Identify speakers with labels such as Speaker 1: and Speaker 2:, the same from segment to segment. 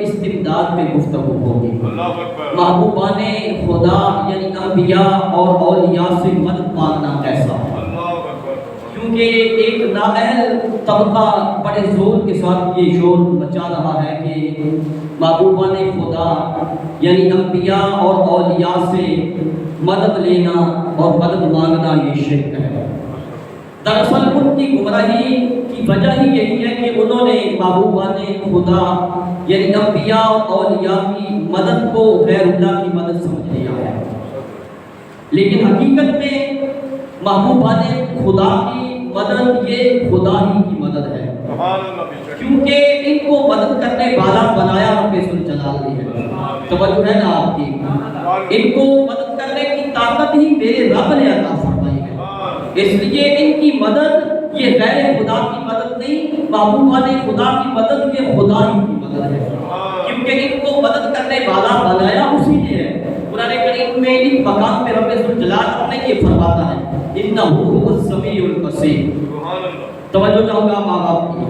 Speaker 1: استمداد پہ گفتگو ہوگی۔ محبوبان خدا یعنی انبیاء اور اولیاء سے مدد مانگنا کیسا ہے، کیونکہ ایک نااہل طبقہ بڑے زور کے ساتھ یہ شور مچا رہا ہے کہ محبوبان خدا یعنی انبیاء اور اولیاء سے مدد لینا اور مدد مانگنا یہ شرک ہے۔ دراصل ان کی گمراہی کی وجہ ہی یہی ہے کہ انہوں نے محبوبان خدا یعنی انبیاء اور اولیاء کی مدد کو غیر اللہ کی مدد سمجھ لیا ہے، لیکن حقیقت میں محبوبان خدا کی مدد یہ خدا ہی کی مدد ہے، کیونکہ ان کو مدد کرنے والا بنایا رب ذوالجلال نے ہے۔ توجہ ہے نا آپ کی، ان کو مدد کرنے کی طاقت ہی میرے رب نے عطا فرمائی ہے، اس لیے ان کی مدد یہ غیر خدا کی مدد نہیں، محبوبان خدا کی مدد یہ خدا ہی کی مدد ہے، کیونکہ ان کو مدد کرنے والا بنایا اسی نے ہے۔ قرآن کریم میں ایک مقام پہ رب ذوالجلال اپنے یہ فرماتا ہے انہ هو السمیع البصیر۔ توجہ چاہوں گا ماں باپ کی،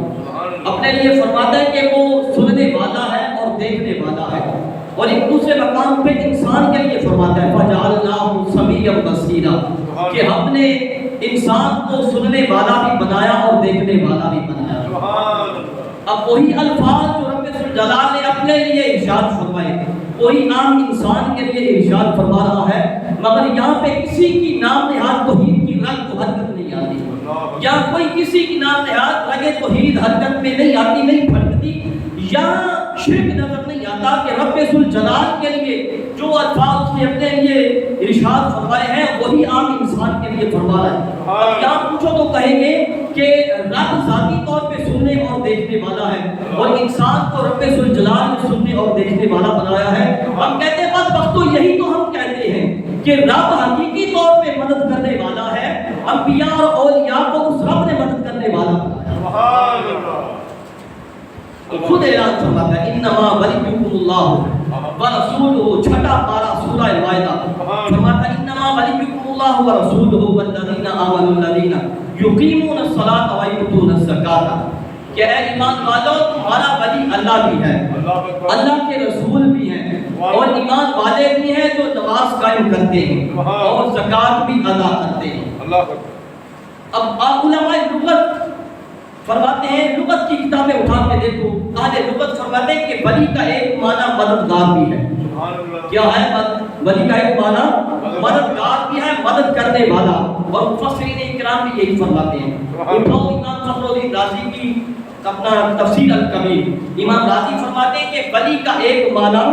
Speaker 1: اپنے لیے فرماتا ہے کہ وہ سننے والا ہے اور دیکھنے والا ہے، اور ایک دوسرے مقام پہ انسان کے لیے فرماتا ہے فجعلناہ سمیعا بصیرا، کہ ہم نے انسان کو سننے والا بھی بنایا اور دیکھنے والا بھی بنایا۔ اب وہی الفاظ جو رب ذوالجلال نے اپنے لیے ارشاد فرمائے وہی عام انسان کے لیے ارشاد فرما رہا ہے، مگر یہاں پہ کسی کی نام نہاد توحید کی رنگ کو حرکت نہیں آتی، یا کوئی کسی کی نام نہاد رنگ توحید حرکت میں نہیں آتی، نہیں پھٹکتی، یا شرک نظر نہیں آتا کہ رب ذوالجلال کے لیے جو الفاظ اس نے اپنے لیے ارشاد فرمائے ہیں وہی عام انسان کے لیے فرما رہا ہے۔ اب یہاں پوچھو تو کہیں گے کہ رب ذاتی طور پہ سننے اور دیکھنے والا ہے اور انسان کو رب ذوالجلال نے سننے اور دیکھنے والا بنایا ہے۔ ہم کہتے ہیں بدبختو یہی تو ہم کہتے ہیں کہ رب حقیقی طور پہ مدد کرنے والا ہے، انبیاء اور اولیاء کو اس رب نے مدد کرنے والا بنایا۔ خود اعلان فرماتا ہے انما ولیکم اللہ ورسولہ، چھٹا پارہ سورہ المائدہ، فرماتا ہے انما ولیکم اللہ ورسولہ والذین آمنوا الذین یقیمون الصلاۃ ویؤتون الزکاۃ، کہ اے ایمان والو تمہارا ولی اللہ بھی ہے، اللہ کے رسول بھی ہیں، اور ایمان والے بھی ہیں جو نماز قائم کرتے ہیں اور زکوٰۃ بھی ادا کرتے ہیں۔ اب علماء لغت فرماتے ہیں، لغت کی کتابیں اٹھا کے دیکھو، اہل لغت فرماتے ہیں کہ ولی کا ایک معنی مددگار بھی ہے۔ کیا ہے ولی کا ایک معنی مددگار بھی ہے، مدد کرنے والا، اور مفسرین اکرام بھی یہی فرماتے ہیں۔ اٹھاؤ امام فخر الدین رازی کی اپنا تفسیر الکبیر، امام رازی فرماتے ہیں کہ ولی کا ایک معنی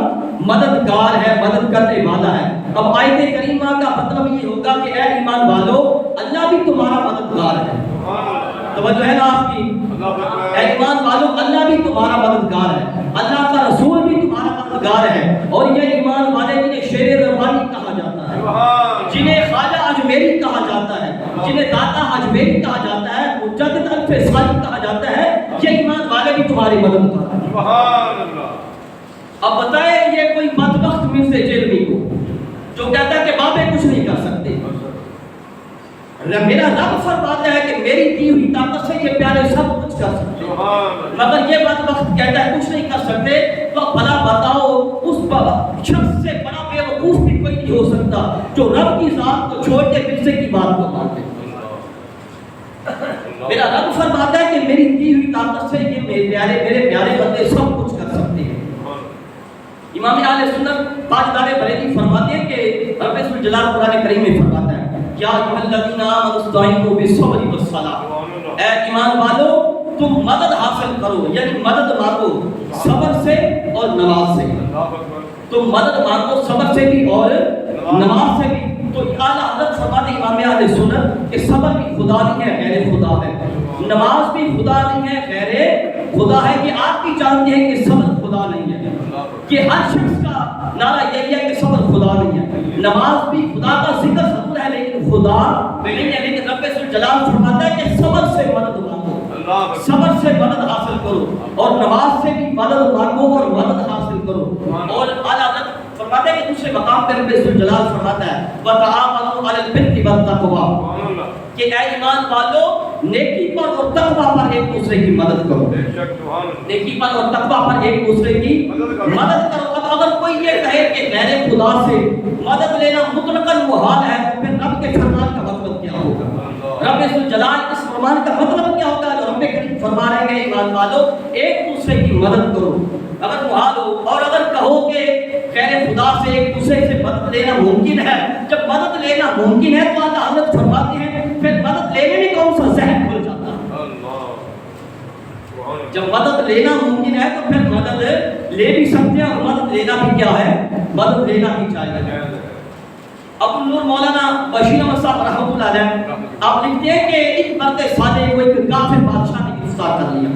Speaker 1: مددگار ہے، مدد کرنے والا ہے۔ اب آیت کریمہ کا مطلب یہ ہوگا کہ اے ایمان والو اللہ بھی تمہارا مددگار ہے۔ توجہ ہے نا آپ کی، اے ایمان والو اللہ بھی تمہارا مددگار ہے، اللہ کا رسول بھی تمہارا مددگار ہے، اور یہ ایمان والے جنہیں شیر ربانی کہا جاتا ہے، جنہیں خواجہ اجمیری کہا جاتا ہے، جنہیں داتا اجمیری کہا جاتا ہے، مجدد الفیصلی کہا جاتا ہے، یہ ایمان والے بھی تمہاری مددگار ہیں۔ اب بتائیں یہ کوئی بدبخت مرزا جیلمی کو جو کہتا ہے کہ بابے کچھ نہیں کر سکتے، میرا رب فرماتا ہے کہ میری دی ہوئی طاقت سے یہ پیارے سب کچھ کر سکتے ہیں، مگر یہ بدبخت کہتا ہے کچھ نہیں کر سکتے، تو بھلا بتاؤ اس شخص سے بڑا بے وقوف بھی کوئی نہیں ہو سکتا جو رب کی ذات کو چھوڑ کے مرزے کی بات کو مانتے۔ میرا رب فرماتا ہے کہ میری دی ہوئی طاقت سے یہ میرے پیارے بندے سب کچھ کر سکتے ہیں۔ امام اہل سنت تاجدار بریلوی فرماتے ہیں کہ رب ذوالجلال قرآن کریم میں فرماتا ہے یا ایھا الذین آمنوا استعینوا بالصبر والصلاۃ، اے ایمان والو تم مدد حاصل کرو، یعنی مدد مانگو صبر سے اور نماز سے، تم مدد مانگو صبر سے بھی اور نماز سے بھی۔ تو اعلیٰ حضرت فرماتے امام اہل سنت کہ صبر بھی خدا نہیں ہے، غیر خدا ہے، نماز بھی خدا نہیں ہے، غیر خدا ہے۔ کہ آپ بھی جانتے ہیں کہ صبر خدا نہیں ہے، کہ ہر شخص کا نعرہ یہی ہے کہ صبر خدا نہیں ہے، نماز بھی خدا کا ذکر ضرور ہے لیکن خدا نہیں ہے۔ لیکن رب ذوالجلال فرماتا ہے کہ صبر سے مدد مانگو، صبر سے مدد حاصل کرو، اور نماز سے بھی مدد مانگو اور مدد حاصل کرو۔ اور اعلیٰ حضرت فرماتا ہے کہ دوسرے مقام پر رب ذوالجلال فرماتا ہے وَتَعَاوَنُوا عَلَى الْبِرِّ وَالتَّقْوَىٰ، کہ اے ایمان والو نیکی پر اور تقوی پر ایک دوسرے کی مدد کرو. نیکی پر اور تقوی پر ایک دوسرے کی مدد کرو. اب اگر کوئی یہ کہے کہ غیر خدا سے مدد لینا مطلقاً محال ہے تو پھر رب کے فرمان کا مطلب کیا ہوگا؟ رب ذوالجلال اس فرمان کا مطلب کیا ہوگا جو رب کریم فرما رہے ہیں ایمان والو ایک دوسرے کی مدد کرو. اگر محال ہو اور اگر کہو کہ غیر خدا سے ایک دوسرے سے مدد لینا ممکن ہے، جب مدد لینا ممکن ہے تو اللہ حضرت فرماتے ہیں پھر مدد لینے میں کون سا ذہن کھل جاتا ہے؟ جب مدد لینا ممکن ہے تو پھر مدد لے بھی سکتے ہیں اور مدد لینا بھی کیا ہے؟ مدد لینا بھی چاہیے. ابو النور مولانا بشیر احمد صاحب رحمۃ اللہ علیہ آپ لکھتے ہیں کہ ایک مرد صالح کو ایک کافر بادشاہ نے گرفتار کر لیا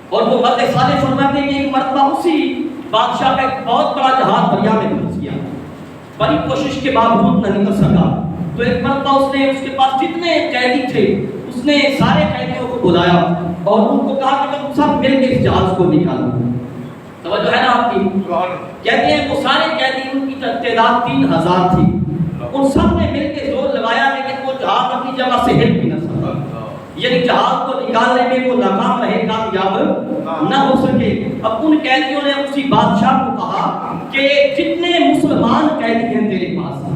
Speaker 1: اور وہ مرد صالح فرماتے ہیں کہ ایک مرتبہ اسی بادشاہ کا ایک بہت بڑا جہاز دریا میں پھنس گیا، بڑی کوشش کے باوجود نہ نکل سکا. تو ایک مرتبہ اس نے اس کے پاس جتنے قیدی تھے اس نے سارے قیدیوں کو بلایا اور ان کو کہا کہ تم سب مل کے اس جہاز کو نکالو. توجہ ہے نا آپ کی؟ کہتے ہیں وہ سارے قیدی ان کی تعداد 3000 تھی، ان سب نے مل کے زور لگایا لیکن وہ جہاز اپنی جگہ سے ہل بھی نہ سکا. یعنی جہاز کو نکالنے میں وہ ناکام رہے، کامیاب نہ ہو سکے. اب ان قیدیوں نے اسی بادشاہ کو کہا کہ جتنے مسلمان قیدی ہیں تیرے پاس،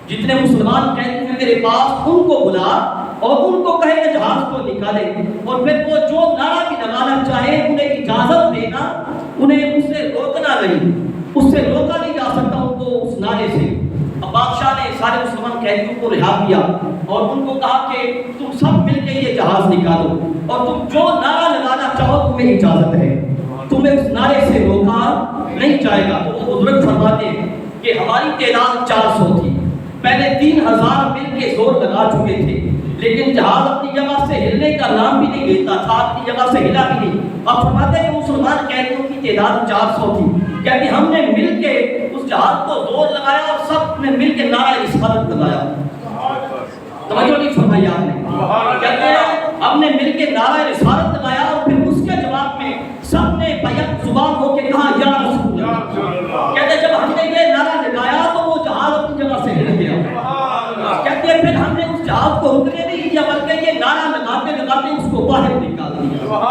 Speaker 1: جتنے مسلمان قیدی ہیں تیرے پاس ان کو بلا اور ان کو کہے کہ جہاز کو نکالے اور پھر وہ جو نعرہ بھی لگانا چاہے انہیں اجازت دینا، انہیں اس سے روکنا نہیں، اس سے روکا نہیں جا سکتا ان کو اس نعرے سے. اب بادشاہ نے سارے مسلمان قیدیوں کو رہا کیا اور ان کو کہا کہ تم سب مل کے یہ جہاز نکالو اور تم جو نعرہ لگانا چاہو تمہیں اجازت ہے، تمہیں اس نعرے سے روکا نہیں جائے گا. تو وہ بزرگ فرماتے ہیں کہ ہماری تعداد 400 تھی، پہلے 3000 مل کے زور لگا چکے تھے لیکن جہاز اپنی جگہ سے ہلنے کا نام بھی نہیں لیتا تھا، اپنی جگہ سے ہلا بھی نہیں. اب فرماتے ہیں کہ مسلمان قیدیوں کی تعداد 400 تھی، کہتے ہم نے مل کے اس جہاز کو زور لگایا اور سب نے مل کے نعرہ رسالت لگایا. توجہ نہیں فرمائی آپ نے؟ کہتے ہیں ہم نے مل کے نعرہ رسالت لگایا اور پھر اس کے جواب میں سب نے بیک زبان ہو کے کہا یا رسول اللہ. کہتے ہیں جب ہم نے یہ نعرہ لگایا تو وہ جہاز اپنی جگہ سے ہل گیا. کہتے ہیں پھر ہم نے اس جہاز کو رکنے نہیں دیا بلکہ یہ نعرہ لگاتے لگاتے اس کو باہر نکال دیا.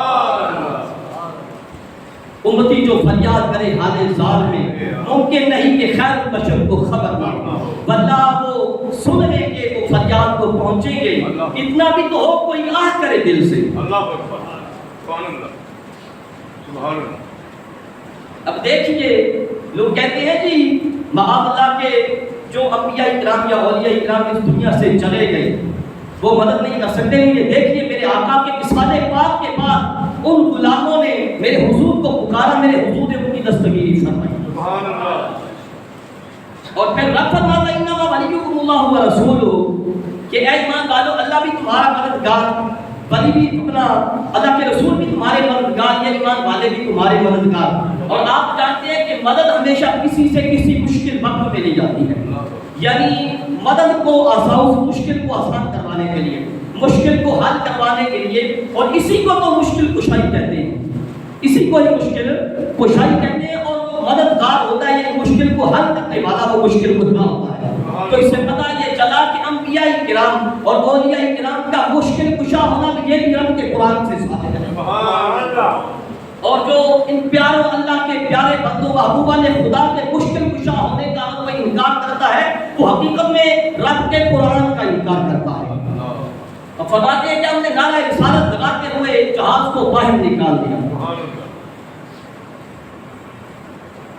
Speaker 1: امتی جو فریاد کرے حال زال میں ممکن نہیں کہ خیر بشر کو خبر نہ ہو، واللہ وہ سن لیں گے، وہ فریاد کو پہنچیں گے. اتنا بھی تو ہو کوئی آہ کرے دل سے. اللہ اکبر، سبحان اللہ، سبحان اللہ. اب دیکھیے لوگ کہتے ہیں جی معاذ اللہ کے جو انبیاء اکرام یا اولیاء اکرام اس دنیا سے چلے گئے وہ مدد نہیں کر سکتے. یہ دیکھیے میرے آقا کے وصال پاک کے بعد ان غلاموں نے میرے حضور کو پکارا، میرے حضور نے ان کی دستگیری فرمائی. سبحان اللہ. اور پھر رب فرماتا ہے انما ولیکم اللہ ورسولہ کہ اے ایمان والو اللہ بھی تمہارا مددگار، ولی بھی اپنا اللہ کے رسول بھی تمہارے مددگار، یا ایمان والے بھی تمہارے مددگار. اور آپ جانتے ہیں کہ مدد ہمیشہ کسی سے کسی مشکل وقت میں لی جاتی ہے، یعنی مدد کو آسان، مشکل کو آسان کروانے کے لیے، مشکل کو حل کروانے کے لیے. اور اسی کو تو مشکل کشائی کہتے ہیں، اسی کو ہی مشکل کشائی کہتے ہیں. اور وہ مددگار ہوتا ہے یعنی مشکل کو حل کرنے والا وہ مشکل کشا ہوتا ہے. تو اس سے پتہ یہ چلا کہ انبیاء کرام اور اولیاء کرام کا مشکل کشا ہونا بھی یہ بھی رب کے قرآن سے ثابت ہے. سبحان اللہ. اور جو ان پیاروں اللہ کے پیارے بندوں محبوبہ نے خدا کے مشکل کشا ہونے کا کوئی انکار کرتا ہے وہ حقیقت میں رب کے قرآن کا انکار کرتا ہے. اور فرماتے ہیں کہ ہم نے نعرہ رسالت لگاتے ہوئے جہاز کو باہر نکال دیا.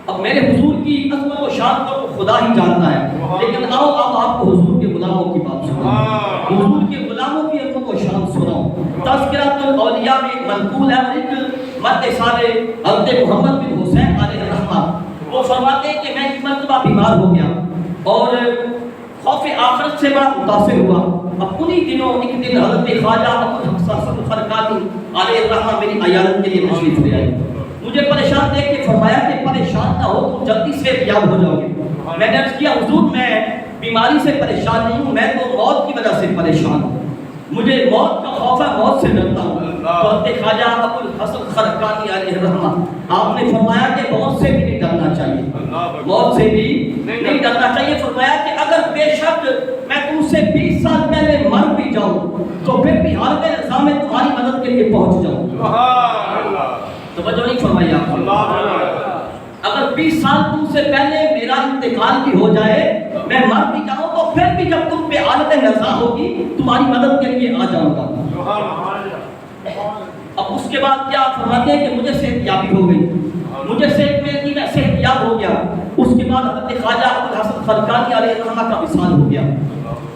Speaker 1: اب میرے حضور کی عظمت و شان کو خدا ہی جانتا ہے، لیکن آؤ اب آپ کو حضور کے غلاموں کی بات سناؤں، حضور کے غلاموں کی عظمت و شان سناؤں. تذکرۃ الاولیاء میں منقول ہے اور ایک مرد صالح حضرت محمد بن حسین علیہ الرحمہ وہ فرماتے ہیں کہ میں ایک مرتبہ بیمار ہو گیا اور خوف آخرت سے بڑا متاثر ہوا. اب انہی دنوں ایک دن حضرت خواجہ ابوالحسن الخرقانی علیہ الرحمہ میری عیادت کے لیے تشریف لے آئے. مجھے پریشان دیکھ کے فرمایا کہ پریشان نہ ہو، تم جلدی سے یاب ہو جاؤ گے. میں نے عرض کیا حضور میں بیماری سے پریشان نہیں ہوں، میں تو موت کی وجہ سے پریشان ہوں، مجھے موت کا خوف ہے، موت سے ڈرتا ہوں. تو حضرت خواجہ ابوالحسن الخرقانی علیہ الرحمہ آپ نے فرمایا کہ موت سے بھی نہیں ڈرنا چاہیے، موت سے بھی نہیں ڈرنا چاہیے. فرمایا کہ اگر بے شک میں تم سے 20 سال پہلے مر بھی جاؤں تو پھر بھی حالت نظام میں تمہاری مدد کے لیے پہنچ جاؤں. توجہ نہیں فرمائی آپ نے. اگر 20 سال تم سے پہلے میرا انتقال بھی ہو جائے, میں مر بھی جاؤں, تو پھر بھی جب تم پہ حالت نزا ہوگی تمہاری مدد کے لیے آ جاؤں گا. اب اس کے بعد کیا فرماتے ہیں کہ مجھے صحت یابی ہو گئی, مجھے صحت یاب ہو گیا. اس کے بعد حضرت خواجہ ابوالحسن خرقانی علیہ الرحمہ کا وصال ہو گیا.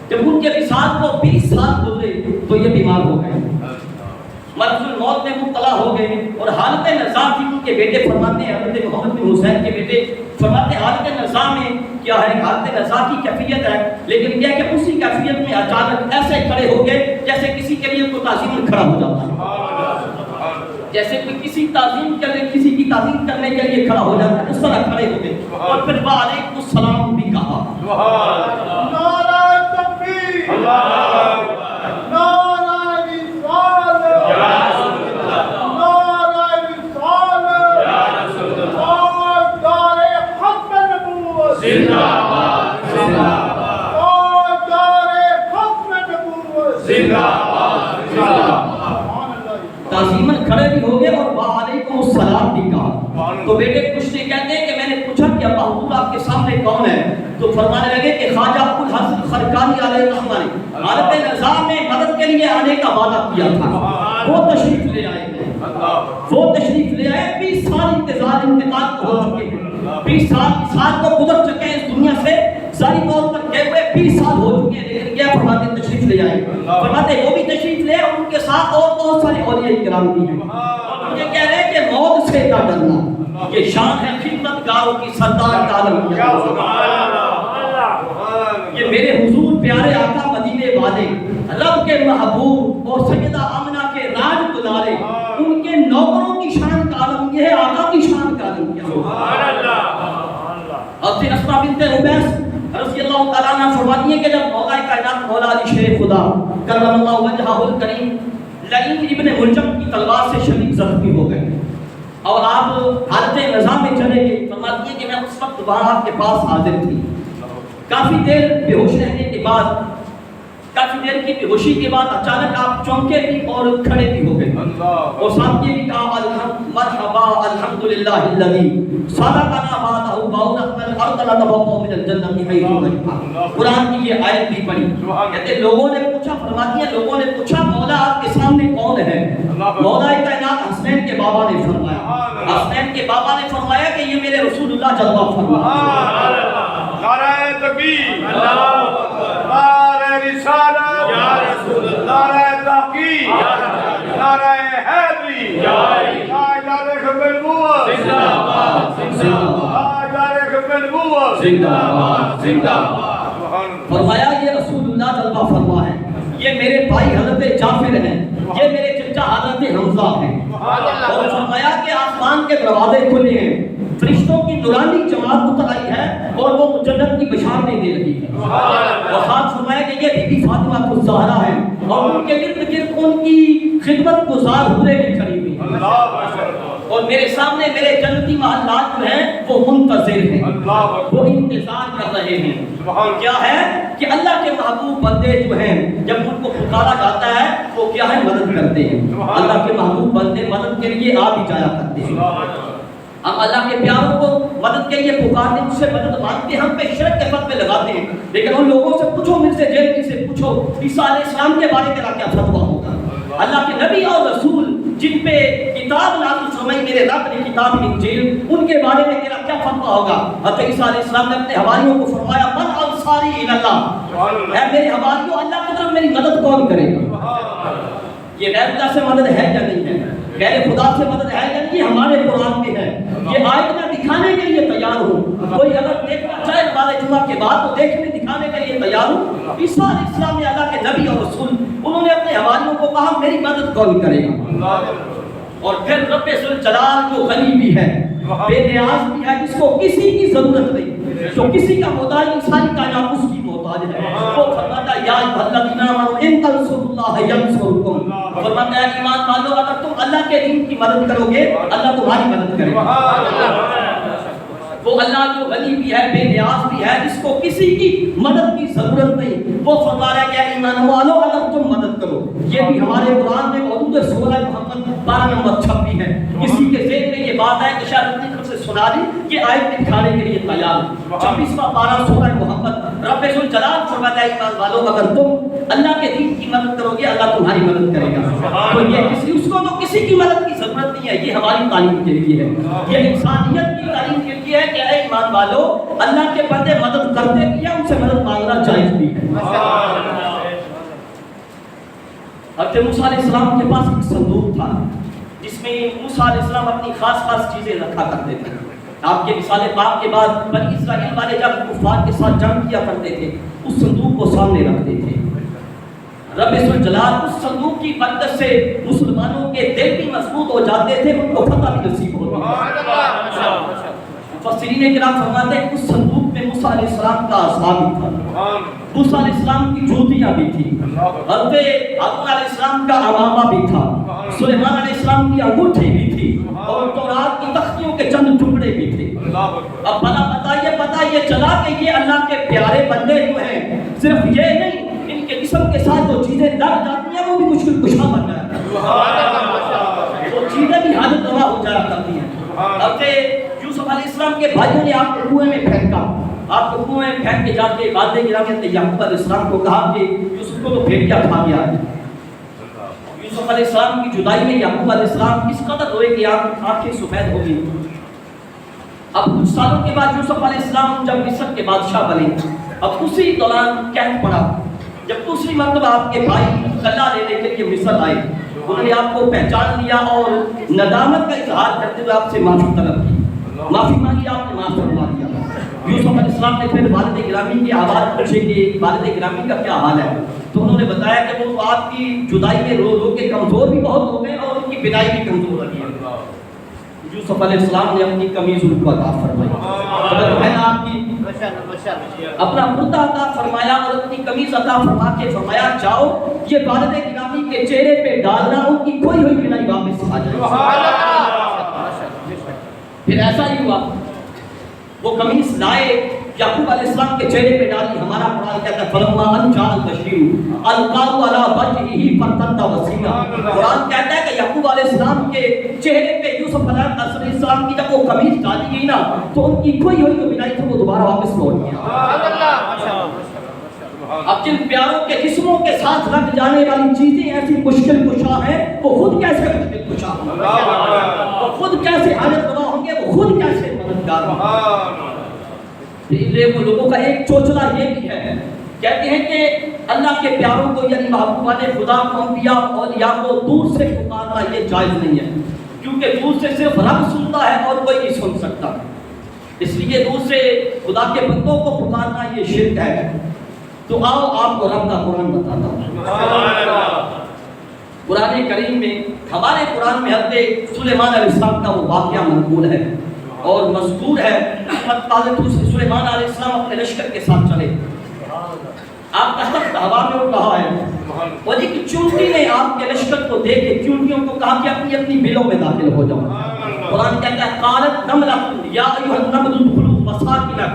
Speaker 1: جب ان کے وصال کو 20 سال گزرے تو یہ بیمار ہو گئے, مرض الموت میں مبتلا ہو گئے. اور حالت نزا تھی. ان کے بیٹے فرماتے ہیں, حضرت محمد بن حسین کے بیٹے فرماتے ہیں, حالت نزا میں کیا ہے, حالت نزا کی کیفیت ہے, لیکن یہ کہ اسی کیفیت میں اچانک ایسے کھڑے ہو گئے جیسے کسی کے لیے کوئی تعظیم کھڑا ہو جاتا ہے, جیسے کوئی کسی کی تعظیم کرنے کے لیے کھڑا ہو جاتا ہے, اس طرح کھڑے ہو گئے. اور پھر وعلیکم السلام بھی کہا. نعرہ تکبیر, تعظیمن کھڑے بھی ہو گئے اور وعلیکم السلام بھی کہا. تو بیٹے پوچھتے کہتے ہیں کہ میں نے پوچھا کہ ابا حضور آپ کے سامنے کون ہے؟ تو فرمانے لگے کہ خواجہ ابوالحسن خرقانی علیہ الرحمہ نے حالت نزا میں مدد کے لیے آنے کا وعدہ کیا تھا. وہ تشریف لے آئے ہیں, وہ تشریف لے آئے. 20 سال انتقال ہو چکے ہیں, 20 سال کو گزر چکے ہیں اس دنیا سے, ظاہری طور پر گئے ہوئے 20 سال ہو چکے ہیں, لیکن کیا فرماتے تشریف لے آئے. فرماتے وہ بھی تشریف لے, اور ان کے ساتھ اور بہت سارے اولیاء کرام بھی ہیں. اور مجھے کہہ رہے ہیں کہ موت سے نہ ڈرنا, یہ شان ہے خدمت گاروں کی سردار کا عالم. یہ میرے حضور پیارے آقا مدینے والے, رب کے محبوب اور سیدہ آمنہ کے راج دلارے, ان کے نوکروں کی شان کا عالم یہ ہے, آقا کی شان کا عالم کیا ہے. حضرت اسماء بنت عمیس رضی اللہ تعالیٰ عنہ فرماتی ہیں کہ جب مولا کائنات مولا علی شیر خدا کرم اللہ وجہہ الکریم لعین ابن ملجم کی تلوار سے شدید زخمی ہو گئے, اور آپ حالت نزا میں چلے گئے. فرماتی ہیں کہ میں اس وقت وہاں آپ کے پاس حاضر تھی. کافی دیر بے ہوش رہنے کے بعد, کافی دیر کی بے ہوشی کے بعد اچانک آپ چونکے بھی اور کھڑے بھی ہو گئے, اور ساتھ یہ بھی کہا مرحبا الحمدللہ الذی صدقنا وعدہ وأورثنا الارض نتبوأ من الجنة حیث نشاء. قرآن کی یہ آیت بھی پڑھی. کہتے لوگوں نے پوچھا, فرماتی ہیں لوگوں نے پوچھا مولا آپ کے سامنے کون ہے؟ مولا کائنات حسنین کے بابا نے فرمایا, حسنین کے بابا نے فرمایا کہ یہ میرے رسول اللہ جلوہ فرمایا.
Speaker 2: نعرہ تکبیر, نعرہ رسالت, نعرہ تحقیق, نعرہ حیدری, نعرہ خبر نبوت,
Speaker 1: فرمایا یہ رسول اللہ جلوہ فرما ہے, یہ میرے بھائی حضرت جعفر ہیں, یہ میرے چچا حضرت حمزہ ہیں. اور فرمایا کہ آسمان کے دروازے کھلے ہیں, فرشتوں کی نورانی جماعت اتر آئی ہے, اور وہ جنت کی بشارتیں دے رہی ہے. اور ساتھ فرمایا کہ یہ بی بی فاطمہ الزہرا ہے, اور ان کے ارد گرد ان کی خدمت گزار حوریں بھی کھڑی ہوئی ہیں. اور میرے سامنے میرے جنتی محلات جو ہیں وہ منتظر ہیں, وہ انتظار کر رہے ہیں. کیا ہے کہ اللہ کے محبوب بندے جو ہیں جب ان کو پکارا جاتا ہے وہ کیا ہے, مدد کرتے ہیں. اللہ کے محبوب بندے مدد کے لیے آ بھی جایا کرتے ہیں. ہم اللہ کے پیاروں کو مدد کے لیے پکارتے ہیں, اس سے مدد مانگتے ہیں, ہم پہ شرک کے فتوے لگاتے ہیں. لیکن ان لوگوں سے پوچھو, مجھ سے جیلنی سے پوچھو, عیسیٰ علیہ السلام کے بارے میں کیا فتویٰ ہوگا. اللہ کے نبی اور رسول جن پہ کتاب نازل فرمائی میرے رب نے, کتاب انجیل, ان کے بارے میں تیرا کیا فتویٰ ہوگا. حضرت عیسیٰ علیہ السلام نے اپنے حواریوں کو فرمایا من انصاری الی اللہ, اے میرے حواریوں اللہ کی طرف میری مدد کون کرے گا. یہ غیر اللہ سے مدد ہے یا نہیں ہے, غیر خدا سے مدد ہے یا نہیں, ہمارے قرآن میں ہے. یہ آیت میں دکھانے کے لیے تیار ہوں, کوئی اگر دیکھنا چاہے ہمارے جمعہ کے بعد تو دیکھنے دکھانے کے لیے تیار ہوں. عیسیٰ علیہ السلام نے اللہ کے نبی اور رسول, انہوں نے اپنے حواریوں کو کہا میری مدد کون کرے گا. اور پھر رب ذوالجلال جو غنی بھی ہے, بے نیاز بھی ہے, جس کو کسی کی ضرورت نہیں, جو کسی کا محتاج نہیں, ساری کائنات اس کی محتاج ہے. وہ فرماتا ہے یا ایھا الذین آمنوا ان تنصروا اللہ ینصرکم, فرماتا ہے ایمان والو اگر تم اللہ کے دین کی مدد کرو گے اللہ تمہاری مدد کرے گا. وہ اللہ جو غنی بھی ہے، بے نیاز بھی ہے، جس کو کسی کی مدد کی ضرورت نہیں، وہ فرما رہا ہے کہ ایمان والو اگر تم مدد کرو. یہ بھی ہمارے قرآن میں موجود ہے، سورہ محمد 12 نمبر 26 ہے. کسی کے ذہن میں یہ بات ہے کہ شاید اپنی طرف سے سنا دی کہ آیت دکھانے کے لیے تیار. 26واں پارہ سورہ محمد، رب ذوالجلال فرماتا ہے ایمان والو اگر تم اللہ کے دین کی مدد کرو گے اللہ تمہاری مدد کرے گا. تو یہ اس کو تو کسی کی مدد کی ضرورت نہیں ہے، یہ ہماری تعلیم کے لیے ہے، یہ انسانیت کی تعلیم کے لیے ہے کہ اے ایمان والو اللہ کے بندے مدد کرتے بھی ہیں، ان سے مدد مانگنا جائز بھی ہے. حضرت موسیٰ علیہ السلام کے پاس ایک صندوق تھا جس میں موسیٰ علیہ السلام اپنی خاص خاص چیزیں رکھا کرتے تھے. آپ کے رسالے پاک کے بعد بنی اسرائیل والے جب کفار کے ساتھ جنگ کیا کرتے تھے اس صندوق کو سامنے رکھتے تھے. رب ذوالجلال اس صندوق کی برکت سے مسلمانوں کے دل بھی مضبوط ہو جاتے تھے، ان کو فتح بھی نصیب ہوتی تھی. مفسرین کرام فرماتے ہیں اس صندوق میں موسیٰ علیہ السلام کا عصا بھی تھا، موسیٰ علیہ السلام کی جوتیاں بھی تھی، حضرت ہارون علیہ السلام کا امامہ بھی تھا، سلیمان علیہ السلام کی انگوٹھی بھی تھی، اور تورات کی تختیوں کے چند ٹکڑے بھی تھے. اب بنا پتہ یہ چلا کہ یہ اللہ کے پیارے بندے جو ہیں صرف یہ نہیں، ان کے جسم کے ساتھ جو چیزیں لگ جاتی ہیں وہ بھی مشکل کشا بن جاتی ہیں، وہ چیزیں بھی حاجت روا ہو جایا کرتی ہیں. حضرت یوسف علیہ السلام کے بھائیوں نے آپ کو کنویں میں پھینکا، آپ کو کنویں میں پھینک کے جا کے والد گرامی نے یعقوب علیہ السلام کو کہا کہ یوسف کو تو بھیڑیا کھا گیا ہے. یوسف علیہ السلام کی جدائی میں یعقوب علیہ السلام اس قدر روئے کہ آنکھیں سفید ہو گئی. اب کچھ سالوں کے بعد یوسف علیہ السلام جب مصر کے بادشاہ بنے، اب اسی دوران قحط پڑا. جب دوسری مرتبہ آپ کے بھائی غلہ لینے کے لیے مصر آئے، انہوں نے آپ کو پہچان لیا اور ندامت کا اظہار کرتے ہوئے آپ سے معافی طلب کی، معافی مانگی، آپ نے معاف فرما دیا. یوسف علیہ السلام نے پھر والد گرامی کی آواز پوچھے کہ والد گرامی کا کیا حال ہے، تو انہوں نے بتایا کہ وہ آپ کی جدائی میں رو رو کے کمزور بھی بہت ہو گئے اور ان کی بدائی بھی کمزور رہی ہے. یوسف علیہ السلام نے اپنی قمیض ان کو عطا فرمائی، ہے نا آپ کی اپنا کرتا عطا فرمایا اور اپنی قمیض عطا فرما کے فرمایا جاؤ یہ والد گرامی کے چہرے پہ ڈالنا، ان کی کوئی ہوئی بنائی واپس آ جائے. پھر ایسا ہی ہوا، وہ قمیص لائے، یعقوب علیہ السلام کے چہرے پہ ڈالی. ہمارا قرآن کہتا ہے فلما ان جاء البشیر القاء علی وجهه فارتد بصیرا. قرآن کہتا ہے کہ یعقوب علیہ السلام کے چہرے پہ یوسف علیہ السلام کی جب وہ قمیص ڈالی گئی نا تو ان کی کوئی ہوئی جو بنائی تھی وہ دوبارہ واپس لوٹ گیا. اب جن پیاروں کے جسموں کے ساتھ لگ جانے والی چیزیں ایسی مشکل کشا ہیں، وہ خود کیسے مشکل کشا ہوں گے، وہ خود کیسے حاجت روا ہوں گے، وہ خود کیسے مددگار ہوں گے. اس لیے وہ لوگوں کا ایک چوچلا یہ بھی ہے، کہتے ہیں کہ اللہ کے پیاروں کو یعنی محبوبان خدا کو، انبیاء اور اولیاء کو دور سے پکارنا یہ جائز نہیں ہے، کیونکہ دور سے صرف رب سنتا ہے اور کوئی نہیں سن سکتا. اس لیے دور سے خدا کے بندوں کو پکارنا یہ شرک ہے. تو آؤ آپ کو رب کا قرآن بتاتا ہوں. قرآن کریم میں ہمارے قرآن میں حضرت سلیمان علیہ السلام کا وہ واقعہ منقول ہے اور مذکور ہے. سلیمان علیہ السلام اپنے لشکر کے ساتھ چلے، آپ کا تخت ہوا میں اڑ رہا ہے اور ایک چونٹی نے آپ کے لشکر کو دیکھ کے چونٹیوں کو کہا کہ اپنی اپنی بلوں میں داخل ہو جاؤ. قرآن کہتا ہے قالت نملۃ یا ایھا النمل ادخلوا مساکنکم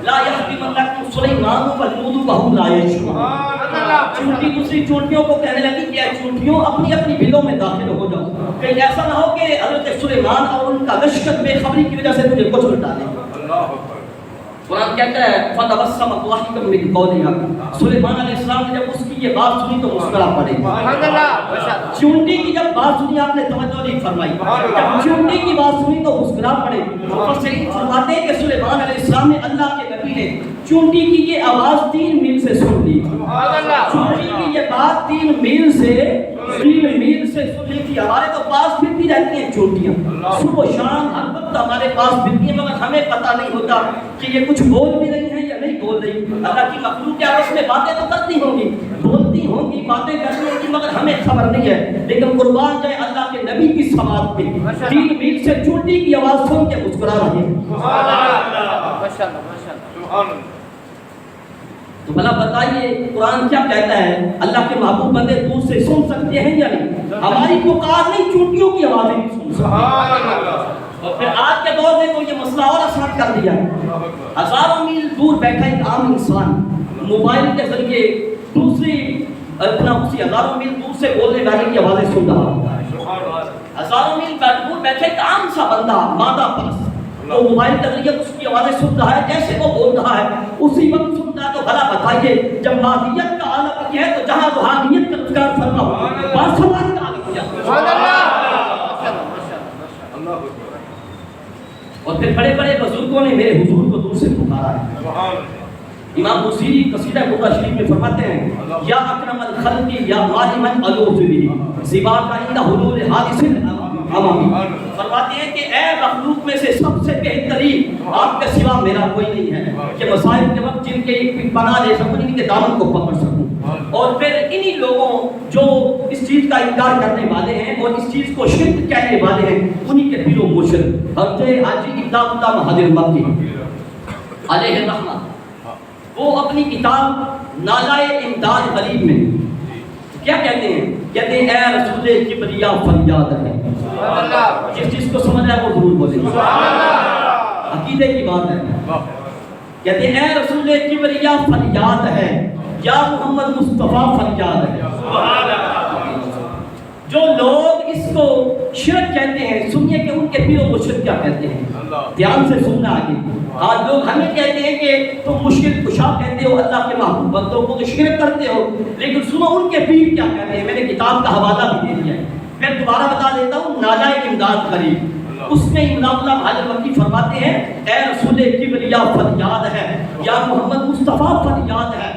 Speaker 1: لا یحطمنکم سلیمان وجنودہ وهم لا یشعرون. چونٹی دوسری چونٹیوں کو کہنے لگی کہ اے چونٹیوں اپنی اپنی بلوں میں داخل ہو جاؤ، کہیں ایسا نہ ہو کہ حضرت سلیمان اور ان کا لشکر بے خبری کی وجہ سے تجھے کچھ الٹا دے. قرآن کہتا ہے فَتَبَسَّمَ ضَاحِكًا مِنْ قَوْلِهَا. سلیمان علیہ السلام نے جب اس کی یہ بات سنی تو مسکرا پڑے. چونٹی کی جب بات سنی آپ نے توجہ نہیں فرمائی، جب چونٹی کی بات سنی تو مسکرا پڑے. مفسرین فرماتے ہیں کہ سلیمان علیہ السلام نے اللہ کے نبی نے چونٹی کی یہ آواز 3 میل سے سن لی. چونٹی کی یہ بات 3 میل سے سن لی تھی. ہمارے تو پاس پھرتی رہتی ہیں چونٹیاں، صبح و شام ہر وقت ہمارے پاس پھرتی ہیں، مگر ہمیں پتہ نہیں ہوتا کہ یہ کچھ بول بھی رہی ہیں یا نہیں بول رہی. اللہ کی مخلوق ہے، اس میں باتیں تو کرتی ہوں گی، بولتی ہوں گی، باتیں کرتی ہوں گی، مگر ہمیں خبر نہیں ہے. لیکن قربان جائے اللہ کے نبی کی سماعت پہ 3 میل سے چونٹی کی آواز سن کے مسکرا رہے ہیں. تو بھلا بتائیے قرآن کیا کہتا ہے؟ اللہ کے محبوب بندے دور سے سن سکتے ہیں یا نہیں؟ ہماری پکار نہیں، چونٹیوں کی آوازیں بھی سن سکتے ہیں. اور پھر آج آج کے دور میں تو یہ مسئلہ اور آسان کر دیا ہے. ہزاروں میل دور بیٹھا ایک عام انسان موبائل کے ذریعے دوسری اسی ہزاروں میل دور سے بولنے والے کی آوازیں سن رہا ہوتا ہے. ہزاروں میل دور بیٹھے ایک عام سا بندہ مادہ پرست وہ موبائل کے ذریعے اس کی آوازیں سن رہا ہے، جیسے وہ بول رہا ہے اسی وقت سن رہا ہے. تو بھلا بتائیے جب مادیت کا عالم یہ ہے تو جہاں روحانیت کا تذکر فرما ہو باسماعت کا عالم کیا. اور پھر بڑے بڑے بزرگوں نے میرے حضور کو دور سے پکارا ہے. امام بصیری قصیدہ قرآن شریف میں فرماتے ہیں یا اکرم الخلق یا غالما الوذی سوا کا عند حلول حادث امامی. فرماتے ہیں کہ اے مخلوق میں سے سب سے بہترین آپ کے سوا میرا کوئی نہیں ہے کہ مصائب کے وقت جن کے پناہ لے سکوں، ان کے دامن کو پکڑ سکوں. اور پھر انہی لوگوں جو اس چیز کا انکار کرنے والے ہیں اور اس چیز کو شرک کہنے والے ہیں انہی کے پیر و مرشد حضرت حاجی امداد اللہ مہاجر مکی علیہ الرحمہ وہ اپنی کتاب نالۂ امداد غریب میں کیا کہتے ہیں؟ کہتے ہیں اے رسول کبریا فریاد ہے. جس چیز کو سمجھ ہے وہ ضرور بولے. عقیدے کی بات ہے. کہتے ہیں اے رسول کبریا فریاد ہے یا محمد مصطفیٰ فریاد ہے. جو لوگ اس کو شرک کہتے ہیں سنیے کہ ان کے پیر و مرشد کیا کہتے ہیں. دھیان سے سننا آگے. آج لوگ ہمیں کہتے ہیں کہ تم مشکل کشا کہتے ہو اللہ کے محبوب بندوں کو تو شرک کرتے ہو، لیکن سنو ان کے پیر کیا کہتے ہیں. میں نے کتاب کا حوالہ بھی دے دیا ہے، میں دوبارہ بتا دیتا ہوں. نالۂ امداد غریب اس میں امداد اللہ مہاجر مکی فرماتے ہیں اے رسول کبریا فریاد ہے یا محمد مصطفیٰ فریاد ہے.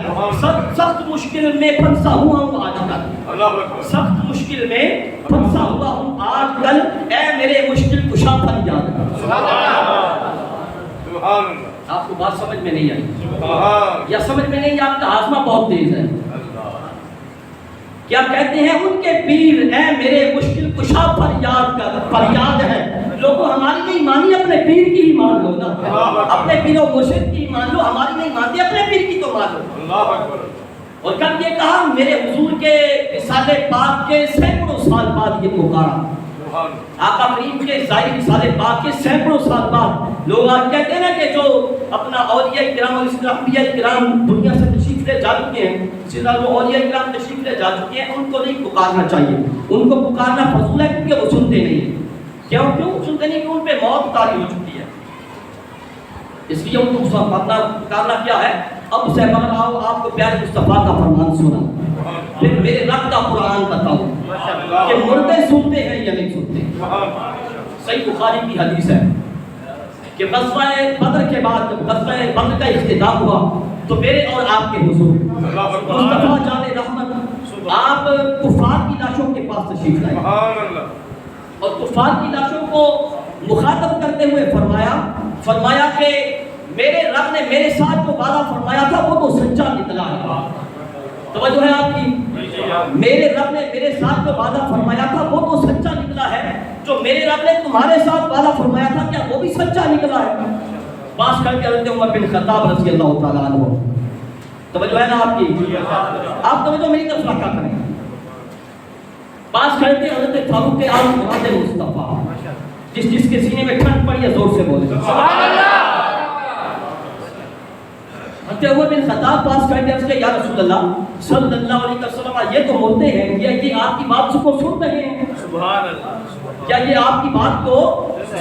Speaker 1: سخت مشکل میں پھنسا ہوا ہوں آج کل، سخت مشکل میں پھنسا ہوا ہوں آج کل، اے میرے مشکل کشا فریاد ہے. آپ کو بات سمجھ میں نہیں آئی یا سمجھ میں نہیں؟ آپ کا ہاضمہ بہت تیز ہے. کیا کہتے ہیں ان کے پیر اے میرے مشکل کشا فریاد ہے. لوگوں ہماری نہیں مانی اپنے پیر کی ہی مان لو نا. اپنے پیر و مرشد کی مان لو، ہماری نہیں مانتے اپنے پیر کی تو مان لو. اور کب یہ کہا میرے حضور کے وصال پاک کے سینکڑوں سال بعد یہ پکارا. آقا کریم کے ظاہر وصال پاک کے سینکڑوں سال بعد لوگ آج کہتے ہیں نا کہ جو اپنا اولیاء کرام اور انبیاء کرام دنیا سے تشریف لے جا چکے ہیں، سیدھا جو اولیاء کرام تشریف لے جا چکے ہیں ان کو نہیں پکارنا چاہیے. ان کو پکارنا فضول ہے کیونکہ وہ سنتے نہیں. کیوں سنتے نہیں؟ کہ ان پہ موت طاری ہو چکی ہے، اس لیے ان کو پکارنا کیا ہے. اب سے بغیر آؤ آپ کو پیارے مصطفیٰ کا فرمان سنا، پھر میرے رب کا قرآن بتاؤ کہ مردے سنتے ہیں یا نہیں سنتے. صحیح بخاری کی حدیث ہے کہ غزوہ بدر کے بعد جب غزوہ بدر کا اختتام ہوا تو میرے اور آپ کے حضور مصطفیٰ جان رحمت آپ کفار کی لاشوں کے پاس تشریف لائے اور کفار کی لاشوں کو مخاطب کرتے ہوئے فرمایا کہ میرے رب نے میرے ساتھ جو وعدہ فرمایا تھا وہ تو سچا نکلا ہے. توجہ ہے آپ کی؟ میرے رب نے میرے ساتھ جو وعدہ فرمایا تھا وہ تو سچا نکلا ہے، جو میرے رب نے تمہارے ساتھ وعدہ فرمایا تھا کیا وہ بھی سچا نکلا ہے؟ پاس کر کے حضرت عمر بن خطاب رضی اللہ تعالیٰ عنہ. توجہ ہے نا آپ کی؟ آپ توجہ میری طرف رکھا کریں. پاس کرتے حضرت فاروق اعظم مراد مصطفیٰ جس کے سینے میں ٹھنڈ پڑی ہے زور سے بولے سبحان اللہ. حضرت عمر بن خطاب پاس کرتے ہیں یا رسول اللہ صلی اللہ علیہ وسلم یہ تو بولتے ہیں یہ آپ کی بات کو سن رہے ہیں. سبحان اللہ. کیا یہ آپ کی بات کو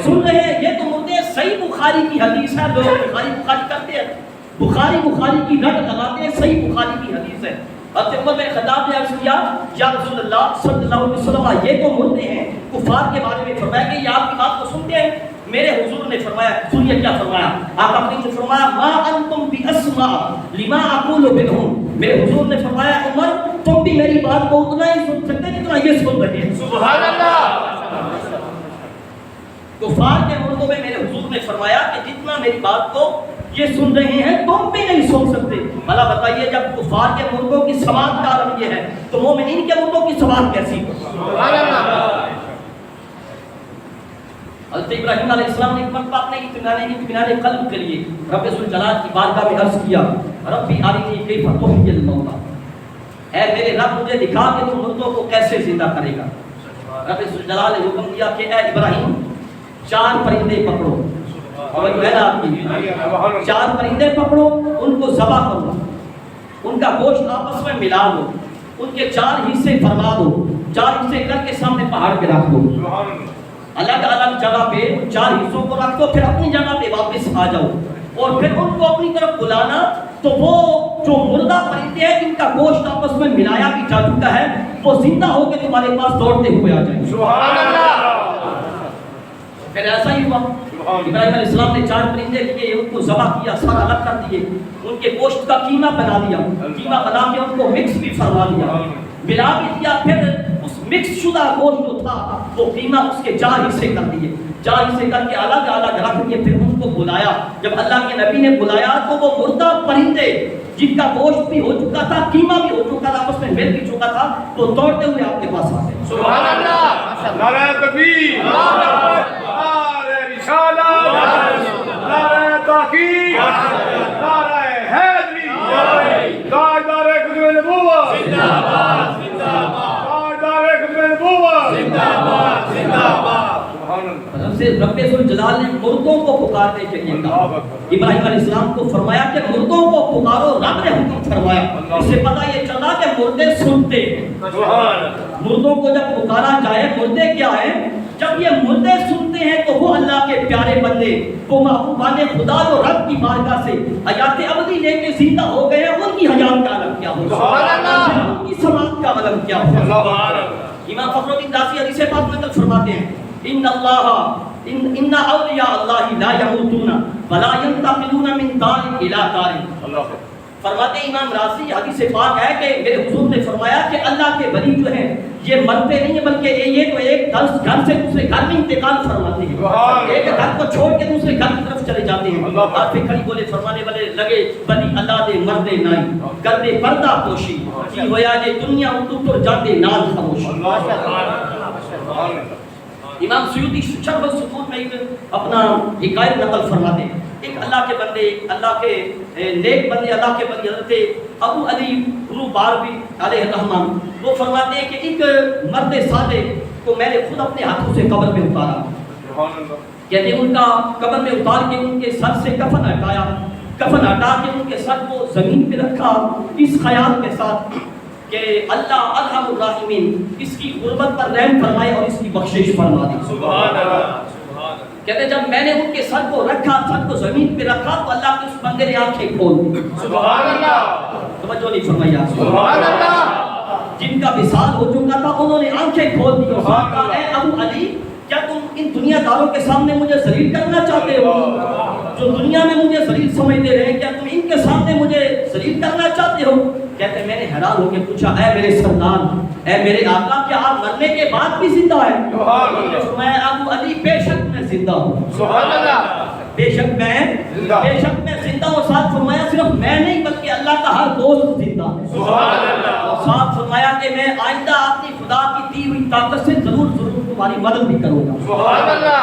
Speaker 1: سن رہے ہیں؟ یہ تو بولتے ہیں صحیح بخاری کی حدیث ہے. لوگ بخاری کرتے ہیں، بخاری کی رٹ لگاتے ہیں. صحیح بخاری کی حدیث ہے. حضرت عمر بن خطاب نے عرض کیا یا رسول اللہ صلی اللہ علیہ وسلم یہ تو مردے ہیں کفار کے بارے میں فرمایا کہ یہ آپ کی بات کو سنتے ہیں. میرے حضور نے فرمایا سنیے کیا فرمایا. آقا کریم نے فرمایا ما انتم باسمع لما اقول منهم. میرے حضور نے فرمایا عمر تم بھی میری بات کو اتنا ہی سن سکتے جتنا یہ سن رہے ہیں. سبحان اللہ. کفار کے مردوں میں میرے حضور نے فرمایا کہ جتنا میری بات کو یہ سن رہے ہیں تم بھی نہیں سن سکتے. بھلا بتائیے جب کفار کے مردوں کی سماعت کا عالم یہ ہے تو مومنین کے مردوں کی سماعت کیسی ہو؟ سبحان اللہ. حضرت ابراہیم علیہ السلام نے ایک مرتبہ اپنے اطمینان قلب کے لیے رب ذوالجلال کی بارگاہ میں عرض کیا ربی ارنی کیف تحیی الموتى. اے میرے رب مجھے دکھا کہ تو مردوں کو کیسے زندہ کرے گا. رب ذوالجلال نے حکم دیا کہ اے ابراہیم 4 پرندے پکڑو، توجہ ہے نا آپ کی، 4 پرندے پکڑو، ان کو ذبح کرو، ان کا گوشت آپس میں ملا دو، ان کے 4 حصے فرما دو، 4 حصے کر کے سامنے پہاڑ پہ رکھ دو، الگ الگ جگہ پہ 4 حصوں کو رکھ دو، پھر اپنی جگہ پہ واپس آ جاؤ، اور پھر ان کو اپنی طرف بلانا، تو وہ جو مردہ پرندے ہیں جن کا گوشت آپس میں ملایا بھی جا چکا ہے، وہ زندہ ہو کے تمہارے پاس دوڑتے ہوئے آ جائیں۔
Speaker 2: سبحان اللہ۔
Speaker 1: پھر ایسا ہی ہوا، ابراہیم علیہ السلام نے 4 پرندے کیے، ان کو ذبح کیا، سر الگ کر دیے، ان کے گوشت کا قیمہ بنا دیا، قیمہ بنا کے ان کو مکس بھی فرما دیا، ملا بھی دیا، پھر اس مکس شدہ گوشت جو تھا وہ قیمہ اس کے 4 حصے کر دیے، 4 حصے کر کے الگ الگ رکھ دیے، پھر ان کو بلایا، جب اللہ کے نبی نے بلایا تو وہ مردہ پرندے جن کا گوشت بھی ہو چکا تھا، قیمہ بھی ہو چکا تھا، آپس میں مل بھی چکا تھا، وہ دوڑتے ہوئے آپ کے پاس آتے ہیں۔
Speaker 2: سبحان اللہ۔ نعرہ تکبیر، نعرہ رسالت، نعرہ تحقیق، نعرہ حیدری، تاجدار ختم نبوت، تاجدار ختم نبوت،
Speaker 1: رب ذوالجلال نے مردوں کو پکارنے کے لیے کہا، ابراہیم علیہ السلام کو فرمایا کہ مردوں کو پکارو، رب نے حکم فرمایا، اس سے پتہ یہ چلا کہ مردے سنتے ہیں، مردوں کو جب پکارا جائے، مردے کیا ہیں؟ جب یہ مردے سنتے ہیں تو وہ اللہ کے پیارے بندے، وہ محبوبان خدا جو رب کی بارگاہ سے حیات ابدی لے کے زندہ ہو گئے ہیں، ان کی حیات کا عالم کیا ہوگا، ان کی سماعت کا عالم کیا ہوگا۔ امام فخر الدین رازی حدیث پاک میں فرماتے ہیں، ان اولیاء اللہ لا یموتون ولا ینتقلون من دار الی دار۔ فرماتے امام رازی حدیث پاک ہے کہ میرے حضور نے فرمایا کہ اللہ کے ولی جو ہیں یہ مرتے نہیں ہیں، بلکہ یہ تو ایک گھر سے دوسرے گھر میں انتقال فرماتے ہیں، ایک گھر کو چھوڑ کے دوسرے گھر کی طرف چلے جاتے ہیں۔ آپ پہ کھڑی بولے فرمانے والے لگے، ولی اللہ دے مردے نائی کردے پردہ پوشی، کی ہویا جے دنیا اردو پر جاتے نال خاموشی۔ امام سیوطی شرح السکون میں اپنا حکایت نقل فرماتے ہیں، ایک اللہ کے بندے، اللہ کے نیک بندے، اللہ کے بندے حضرت ابو علی روح باروی علیہ الرحمن، وہ فرماتے ہیں کہ ایک مرد صالح کو میں نے خود اپنے ہاتھوں سے قبر میں اتارا، کہتے ہیں ان کا قبر میں اتار کے ان کے سر سے کفن ہٹایا، کفن ہٹا کے ان کے سر کو زمین پہ رکھا، اس خیال کے ساتھ کہ اللہ ارحم الراحمین اس کی غربت پر رحم فرمائے اور اس کی بخشش فرما دے۔ سبحان اللہ۔ کہتے جب میں نے ان کے سر کو رکھا، سر کو زمین پہ رکھا تو اللہ کے اس بندے نے آنکھیں کھول دی۔ سبحان اللہ۔ توجہ نہیں فرمائی آپ؟ سبحان اللہ۔ جن کا وصال ہو چکا تھا انہوں نے آنکھیں کھول دی اور کہا اے ابو علی کیا تم ان دنیا داروں کے سامنے مجھے ذلیل کرنا چاہتے ہو؟ جو دنیا میں مجھے ذلیل سمجھتے رہے، کیا تم ان کے سامنے مجھے ذلیل کرنا چاہتے ہو؟ کہتے میں نے حیران ہو کے پوچھا اے میرے سردار، اے میرے آقا، کیا آپ مرنے کے بعد بھی زندہ ہیں؟ میں ابو علی بے شک میں زندہ ہوں۔ سبحان اللہ۔ بے شک میں زندہ ہوں، ساتھ فرمایا صرف میں نہیں بلکہ اللہ کا ہر دوست زندہ ہے۔ سبحان اللہ۔ اور ساتھ فرمایا کہ میں آئندہ اپنی خدا کی دی ہوئی طاقت سے ضرور تمہاری مدد بھی کروں گا۔ سبحان اللہ۔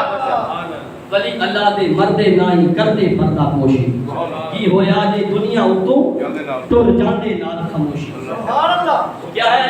Speaker 1: ولی اللہ دے مردے نائی کردے پردہ پوشی، کی ہویا جے دنیا اتو ٹر جاندے نال خاموشی۔ سبحان اللہ۔ کیا ہے